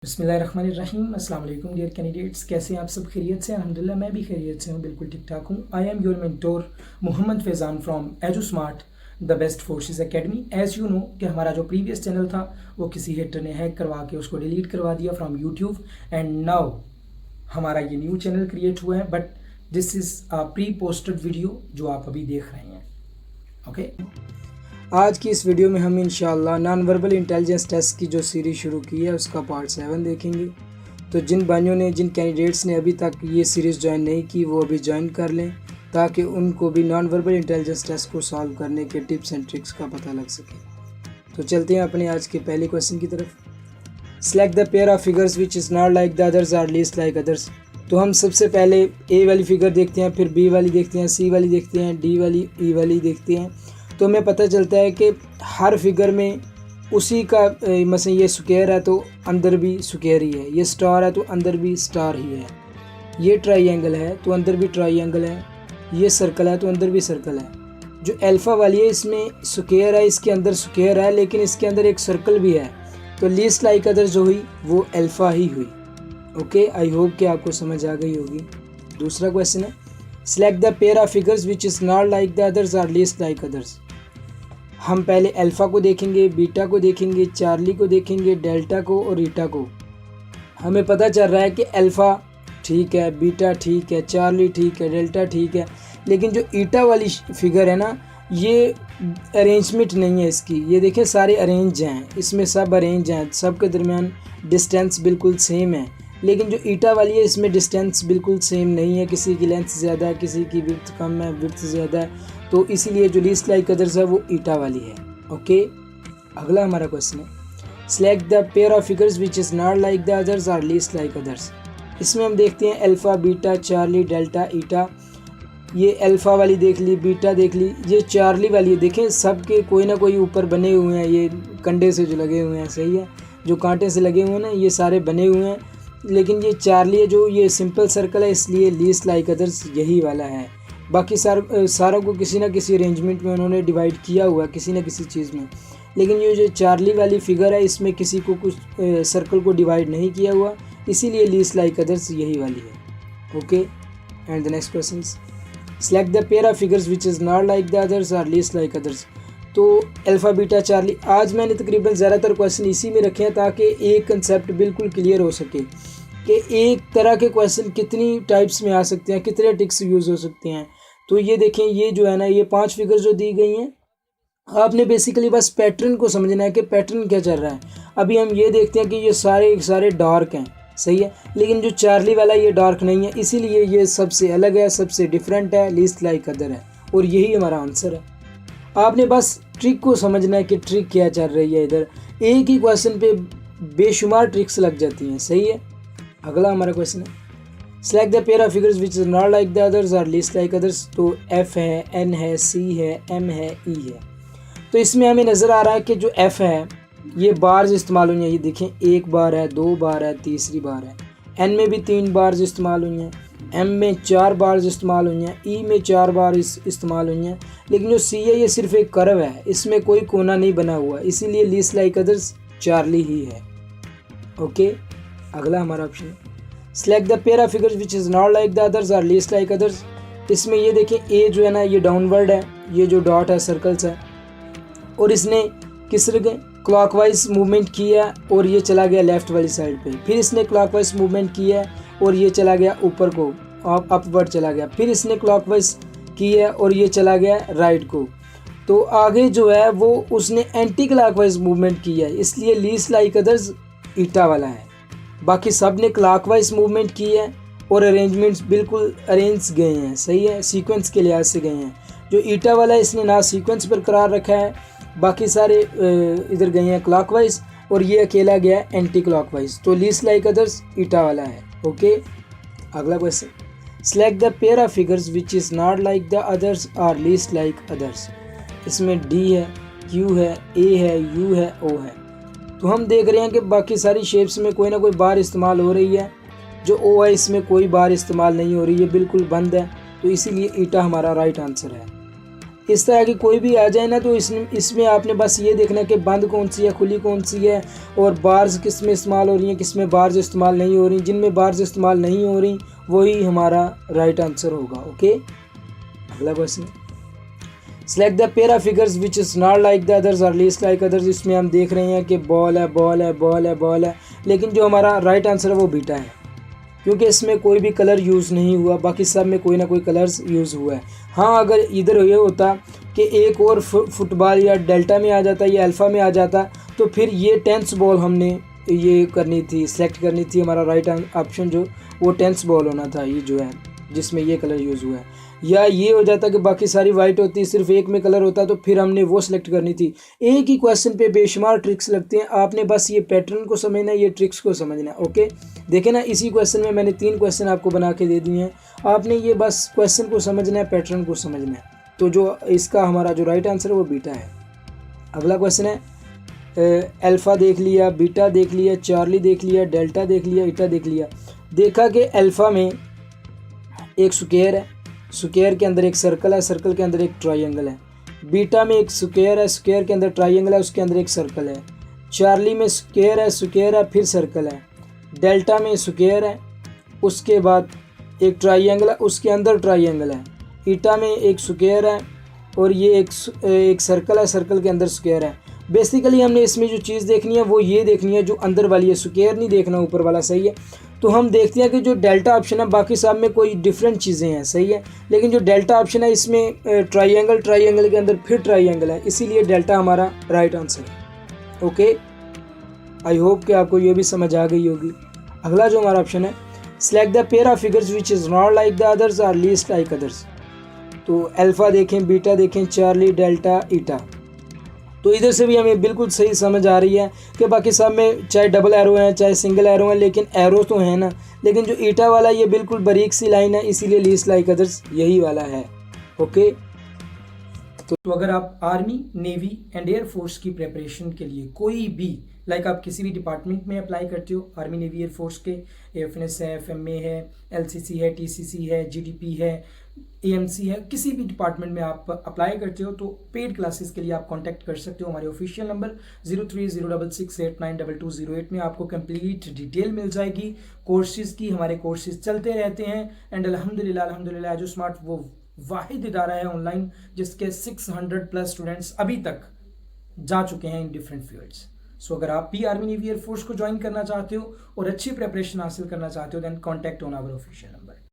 बिस्मिल्लाहिर्रहमानिर्रहीम। अस्सलाम वालेकुम डियर कैंडिडेट्स, कैसे हैं आप सब? खैरियत से? अल्हम्दुलिल्लाह मैं भी खैरियत से हूँ, बिल्कुल ठीक ठाक हूँ। I am your mentor Mohammad Faizan from Edu Smart the best forces academy. As you know कि हमारा जो प्रीवियस चैनल था वो किसी हेटर ने हैक करवा के उसको डिलीट करवा दिया फ्रॉम यूट्यूब, एंड नाउ हमारा ये न्यू चैनल क्रिएट हुआ है, but this is a pre posted video जो आप अभी देख रहे हैं। ओके, आज की इस वीडियो में हम इंशाल्लाह नॉन वर्बल इंटेलिजेंस टेस्ट की जो सीरीज़ शुरू की है उसका पार्ट 7 देखेंगे। तो जिन भाइयों ने, जिन कैंडिडेट्स ने अभी तक ये सीरीज़ ज्वाइन नहीं की वो अभी ज्वाइन कर लें ताकि उनको भी नॉन वर्बल इंटेलिजेंस टेस्ट को सॉल्व करने के टिप्स एंड ट्रिक्स का पता लग सके। तो चलते हैं अपने आज के पहले क्वेश्चन की तरफ। Select the pair of figures which is not like the others are least like others. तो हम सबसे पहले ए वाली फिगर देखते हैं, फिर बी वाली देखते हैं, सी वाली देखते हैं, डी वाली, ई वाली देखते हैं। तो हमें पता चलता है कि हर फिगर में उसी का मसलन ये स्क्वायर है तो अंदर भी स्क्वायर ही है, ये स्टार है तो अंदर भी स्टार ही है, ये ट्राइंगल है तो अंदर भी ट्राइंगल है, ये सर्कल है तो अंदर भी सर्कल है। जो अल्फ़ा वाली है इसमें स्क्वायर है, इसके अंदर स्क्वायर है, लेकिन इसके अंदर एक सर्कल भी है, तो लीस्ट लाइक अदर जो हुई वो अल्फ़ा ही हुई। ओके, आई होप कि आपको समझ आ गई होगी। दूसरा क्वेश्चन है, select the pair of figures which is not like the others are least like others. हम पहले अल्फ़ा को देखेंगे, बीटा को देखेंगे, चार्ली को देखेंगे, डेल्टा को और ईटा को। हमें पता चल रहा है कि अल्फ़ा ठीक है, बीटा ठीक है, चार्ली ठीक है, डेल्टा ठीक है, लेकिन जो ईटा वाली फिगर है ना, ये अरेंजमेंट नहीं है इसकी। ये देखें सारे अरेंज हैं, इसमें सब अरेंज हैं, सब के दरमियान डिस्टेंस बिल्कुल सेम है, लेकिन जो ईटा वाली है इसमें डिस्टेंस बिल्कुल सेम नहीं है, किसी की लेंथ ज़्यादा है, किसी की विड्थ कम है, विड्थ ज़्यादा है, तो इसीलिए जो लीस्ट लाइक अदर्स है वो ईटा वाली है। ओके, अगला हमारा क्वेश्चन है, select the pair of figures which is not like the others are least like others. इसमें हम देखते हैं alpha, beta, charlie, delta, eta. ये अल्फ़ा वाली देख ली, बीटा देख ली, ये चार्ली वाली देखें, सब के कोई ना कोई ऊपर बने हुए हैं, ये कंडे से जो लगे हुए हैं, सही है, जो कांटे से लगे हुए हैं ना, ये सारे बने हुए हैं, लेकिन ये चार्ली है जो ये सिंपल सर्कल है, इसलिए लीस्ट लाइक अदर्स यही वाला है। बाकी सारों को किसी ना किसी अरेंजमेंट में उन्होंने डिवाइड किया हुआ किसी ना किसी चीज़ में, लेकिन ये जो चार्ली वाली फिगर है इसमें किसी को कुछ सर्कल को डिवाइड नहीं किया हुआ, इसीलिए लीस्ट लाइक अदर्स यही वाली है। Okay, and the next question, select the pair of figures which is not like the others are least like others. तो अल्फ़ा, बीटा, चार्ली, आज मैंने तकरीबन ज़्यादातर क्वेश्चन इसी में रखे हैं ताकि एक कंसेप्ट बिल्कुल क्लियर हो सके कि एक तरह के क्वेश्चन कितनी टाइप्स में आ सकते हैं, कितने ट्रिक्स यूज़ हो सकते हैं। तो ये देखें, ये जो है ना, ये 5 फिगर जो दी गई हैं, आपने बेसिकली बस पैटर्न को समझना है कि पैटर्न क्या चल रहा है। अभी हम ये देखते हैं कि ये सारे डार्क हैं, सही है, लेकिन जो चार्ली वाला ये डार्क नहीं है, इसीलिए ये सबसे अलग है, सबसे डिफरेंट है, लीस्ट लाइक अदर है, और यही हमारा आंसर है। आपने बस ट्रिक को समझना है कि ट्रिक क्या चल रही है। इधर एक ही क्वेश्चन पे बेशुमार ट्रिक्स लग जाती हैं, सही है। अगला हमारा क्वेश्चन है, select the pair of figures which is not like the others are least like others. तो एफ है, एन है, सी है, एम है, ई है। तो इसमें हमें नज़र आ रहा है कि जो एफ है ये बार्स इस्तेमाल हुई हैं, ये देखें, 1 बार है, 2 बार है, तीसरी बार है। एन में भी 3 बार्स इस्तेमाल हुई हैं, एम में 4 बार्स इस्तेमाल हुई हैं, ई में 4 बार इस्तेमाल हुई हैं, लेकिन जो सी है ये सिर्फ एक कर्व है, इसमें कोई कोना नहीं बना हुआ, इसीलिए लीस्ट लाइक अदर्स चार्ली ही है। ओके, अगला हमारा ऑप्शन है, select the pair of figures which is not like the others are least like others. इसमें ये देखें, ए जो है ना ये डाउनवर्ड है, ये जो डॉट है सर्कल्स है, और इसने किस तरह क्लॉकवाइज मूवमेंट किया और ये चला गया लेफ़्ट वाली साइड पे, फिर इसने क्लॉकवाइज मूवमेंट किया और ये चला गया ऊपर को, अपवर्ड चला गया, फिर इसने क्लॉकवाइज किया और ये चला गया राइट को। तो आगे जो है वो उसने एंटी क्लॉकवाइज मूवमेंट किया है, इसलिए लीस्ट लाइक अदर्स ईटा वाला है। बाकी सब ने क्लॉकवाइज मूवमेंट की है और अरेंजमेंट्स बिल्कुल अरेंज गए हैं, सही है, सीक्वेंस के लिहाज से गए हैं। जो ईटा वाला है इसने ना सीक्वेंस बरकरार रखा है, बाकी सारे इधर गए हैं क्लॉकवाइज और ये अकेला गया है एंटी क्लॉकवाइज, तो लीस्ट लाइक अदर्स ईटा वाला है। ओके, अगला question, select the pair of figures which is not like the others are least like others. इसमें डी है, क्यू है, ए है, यू है, ओ है। तो हम देख रहे हैं कि बाकी सारी शेप्स में कोई ना कोई बार इस्तेमाल हो रही है, जो ओ है इसमें कोई बार इस्तेमाल नहीं हो रही है, बिल्कुल बंद है, तो इसीलिए ईटा हमारा राइट आंसर है। इस तरह की कोई भी आ जाए ना तो इसमें आपने बस ये देखना कि बंद कौन सी है, खुली कौन सी है, और बार्स किस में इस्तेमाल हो रही हैं, किस में बार्स इस्तेमाल नहीं हो रही। जिनमें बार्स इस्तेमाल नहीं हो रही वही हमारा राइट आंसर होगा। ओके, अगला question, select the pair of figures which is not like the others और लीस्ट लाइक अदर्स। इसमें हम देख रहे हैं कि बॉल है, बॉल है, बॉल है, बॉल है, लेकिन जो हमारा राइट आंसर है वो बीटा है, क्योंकि इसमें कोई भी कलर यूज़ नहीं हुआ, बाकी सब में कोई ना कोई कलर्स यूज़ हुआ है। हाँ, अगर इधर ये होता कि एक और फुटबॉल या डेल्टा में आ जाता या अल्फ़ा में आ जाता तो फिर ये टेंस बॉल हमने ये करनी थी, सेलेक्ट करनी थी। हमारा राइट ऑप्शन जो वो टेंस बॉल होना था, ये जो है जिसमें ये कलर यूज़ हुआ है। या ये हो जाता कि बाकी सारी वाइट होती, सिर्फ एक में कलर होता तो फिर हमने वो सिलेक्ट करनी थी। एक ही क्वेश्चन पे बेशुमार ट्रिक्स लगते हैं, आपने बस ये पैटर्न को समझना है, ये ट्रिक्स को समझना है। ओके, देखें ना, इसी क्वेश्चन में मैंने 3 क्वेश्चन आपको बना के दे दिए हैं, आपने ये बस क्वेश्चन को समझना है, पैटर्न को समझना है। तो जो इसका हमारा जो राइट आंसर है वो बीटा है। अगला क्वेश्चन है, अल्फ़ा देख लिया, बीटा देख लिया, चार्ली देख लिया, डेल्टा देख लिया, ईटा देख लिया। देखा कि अल्फ़ा में एक स्क्वायर है, स्क्वायर के अंदर एक सर्कल है, सर्कल के अंदर एक ट्रायंगल है। बीटा में एक स्क्वायर है, स्क्वायर के अंदर ट्रायंगल है, उसके अंदर एक सर्कल है। चार्ली में स्क्वायर है, फिर सर्कल है। डेल्टा में स्क्वायर है, उसके बाद एक ट्रायंगल है, उसके अंदर ट्रायंगल है। ईटा में एक स्क्वायर है और ये एक सर्कल है, सर्कल के अंदर स्क्वायर है। बेसिकली हमने इसमें जो चीज़ देखनी है वो ये देखनी है जो अंदर वाली है, स्क्वायर नहीं देखना, ऊपर वाला। सही है, तो हम देखते हैं कि जो डेल्टा ऑप्शन है, बाकी सब में कोई डिफरेंट चीज़ें हैं। सही है, लेकिन जो डेल्टा ऑप्शन है इसमें ट्रायंगल के अंदर फिर ट्रायंगल है, इसीलिए डेल्टा हमारा राइट आंसर है। ओके, आई होप कि आपको ये भी समझ आ गई होगी। अगला जो हमारा ऑप्शन है, select the pair of figures which is not like the others और लीस्ट लाइक अदर्स। तो अल्फ़ा देखें, बीटा देखें, चार्ली, डेल्टा, ईटा। तो इधर से भी हमें बिल्कुल सही समझ आ रही है कि बाकी सब में चाहे डबल एरो हैं चाहे सिंगल एरो हैं, लेकिन एरो तो है ना, लेकिन जो ईटा वाला ये बिल्कुल बारीक सी लाइन है, इसीलिए लीस्ट लाइक अदर्स यही वाला है। ओके, तो अगर आप army, navy and air force की प्रिपरेशन के लिए कोई भी आप किसी भी डिपार्टमेंट में अप्लाई करते हो, आर्मी, नेवी, एयर फोर्स के, एफएनएस है, एफएमए है, एलसीसी है, टीसीसी है, जीडीपी है, एएमसी है, किसी भी डिपार्टमेंट में आप अप्लाई करते हो तो पेड क्लासेस के लिए आप कांटेक्ट कर सकते हो। हमारे ऑफिशियल नंबर 0306689208 में आपको कंप्लीट डिटेल मिल जाएगी कोर्सेज की। हमारे कोर्सेज चलते रहते हैं एंड अल्हम्दुलिल्लाह एजू स्मार्ट वो वाहिद इदारा है ऑनलाइन जिसके 600+ स्टूडेंट्स अभी तक जा चुके हैं इन डिफरेंट फील्ड्स। सो अगर आप भी आर्मी, नेवी, एयर फोर्स को ज्वाइन करना चाहते हो और अच्छी प्रिपरेशन हासिल करना चाहते हो then contact on our official number.